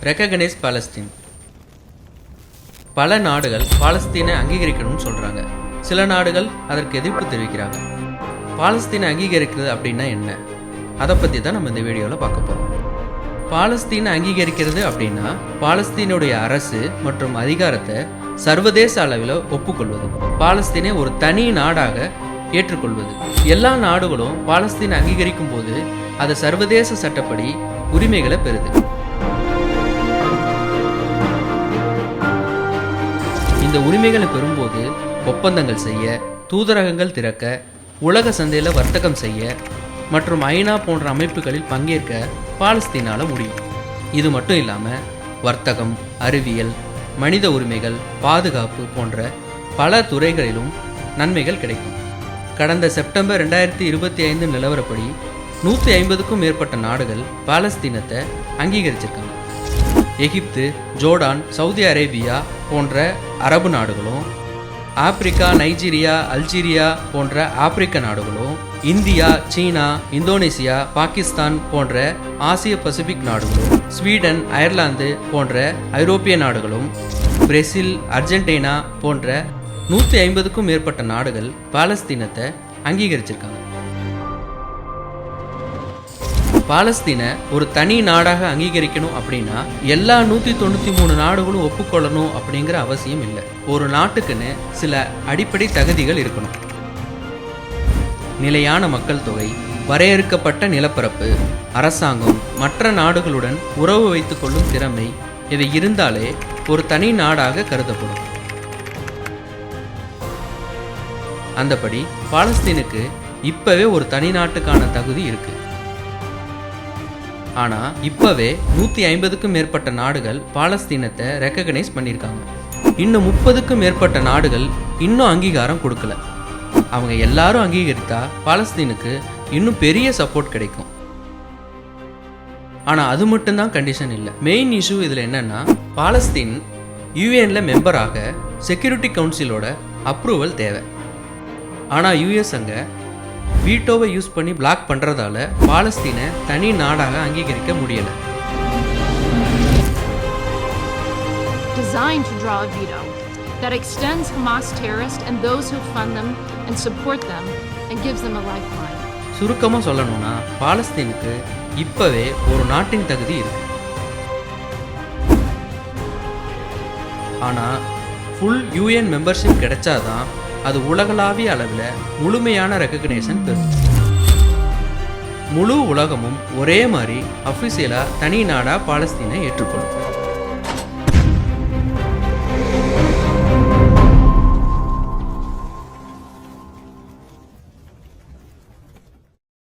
Recognise Palestine. பல நாடுகள் பாலஸ்தீனை அங்கீகரிக்கணும்னு சொல்கிறாங்க. சில நாடுகள் அதற்கு எதிர்ப்பு தெரிவிக்கிறாங்க. பாலஸ்தீனை அங்கீகரிக்கிறது அப்படின்னா என்ன, அதை பற்றி தான் நம்ம இந்த வீடியோவில் பார்க்க போகிறோம். பாலஸ்தீனை அங்கீகரிக்கிறது அப்படின்னா பாலஸ்தீனுடைய அரசு மற்றும் அதிகாரத்தை சர்வதேச அளவில் ஒப்புக்கொள்வது, பாலஸ்தீனை ஒரு தனி நாடாக ஏற்றுக்கொள்வது. எல்லா நாடுகளும் பாலஸ்தீனை அங்கீகரிக்கும் போது அது சர்வதேச சட்டப்படி உரிமைகளை பெறுது. இந்த உரிமைகளை பெறும்போது ஒப்பந்தங்கள் செய்ய, தூதரகங்கள் திறக்க, உலக சந்தையில் வர்த்தகம் செய்ய மற்றும் ஐநா போன்ற அமைப்புகளில் பங்கேற்க பாலஸ்தீனால் முடியும். இது மட்டும் இல்லாமல் வர்த்தகம், அறிவியல், மனித உரிமைகள், பாதுகாப்பு போன்ற பல துறைகளிலும் நன்மைகள் கிடைக்கும். கடந்த செப்டம்பர் 2025 நிலவரப்படி 150க்கும் மேற்பட்ட நாடுகள் பாலஸ்தீனத்தை அங்கீகரிச்சிருக்காங்க. எகிப்து, ஜோர்டான், சவுதி அரேபியா போன்ற அரபு நாடுகளும், ஆப்பிரிக்கா, நைஜீரியா, அல்ஜீரியா போன்ற ஆப்பிரிக்க நாடுகளும், இந்தியா, சீனா, இந்தோனேசியா, பாகிஸ்தான் போன்ற ஆசிய பசிபிக் நாடுகளும், ஸ்வீடன், அயர்லாந்து போன்ற ஐரோப்பிய நாடுகளும், பிரேசில், அர்ஜென்டினா போன்ற 150க்கும் மேற்பட்ட நாடுகள் பாலஸ்தீனத்தை அங்கீகரிச்சிருக்காங்க. பாலஸ்தீனை ஒரு தனி நாடாக அங்கீகரிக்கணும் அப்படின்னா எல்லா 193 நாடுகளும் ஒப்புக்கொள்ளணும் அப்படிங்கிற அவசியம் இல்லை. ஒரு நாட்டுக்குன்னு சில அடிப்படை தகுதிகள் இருக்கணும். நிலையான மக்கள் தொகை, வரையறுக்கப்பட்ட நிலப்பரப்பு, அரசாங்கம், மற்ற நாடுகளுடன் உறவு வைத்துக் கொள்ளும் திறமை, இவை இருந்தாலே ஒரு தனி நாடாக கருதப்படும். அந்தபடி பாலஸ்தீனுக்கு இப்பவே ஒரு தனி நாட்டுக்கான தகுதி இருக்கு. ஆனா இப்பவே 150க்கும் மேற்பட்ட நாடுகள் பாலஸ்தீனத்தை ரெகக்னைஸ் பண்ணியிருக்காங்க. இன்னும் 30க்கும் மேற்பட்ட நாடுகள் இன்னும் அங்கீகாரம் கொடுக்கல. அவங்க எல்லாரும் அங்கீகரித்தா பாலஸ்தீனுக்கு இன்னும் பெரிய சப்போர்ட் கிடைக்கும். ஆனா அது மட்டும்தான் கண்டிஷன் இல்லை. மெயின் இஷ்யூ இதுல என்னன்னா, பாலஸ்தீன் யூஎன்ல மெம்பராக செக்யூரிட்டி கவுன்சிலோட அப்ரூவல் தேவை. ஆனால் யூஎஸ் அங்கே வீட்டோவை யூஸ் பண்ணி பிளாக் பண்ணுறதால பாலஸ்தீனை தனி நாடாக அங்கீகரிக்க முடியலை. Designed to draw a veto that extends Hamas terrorists and those who fund them and support them and gives them a lifeline. சுருக்கமாக சொல்லணும்னா பாலஸ்தீனுக்கு இப்போவே ஒரு நாட்டின் தகுதி இருக்கு. ஆனால் ஃபுல் யூஎன் மெம்பர்ஷிப் கிடைச்சாதான் அது உலகளாவிய அளவில் முழுமையான ரெகக்னேஷன் பெறும். முழு உலகமும் ஒரே மாதிரி அஃபிஷியலாக தனி நாடாக பாலஸ்தீனை ஏற்றுக்கொள்ளும்.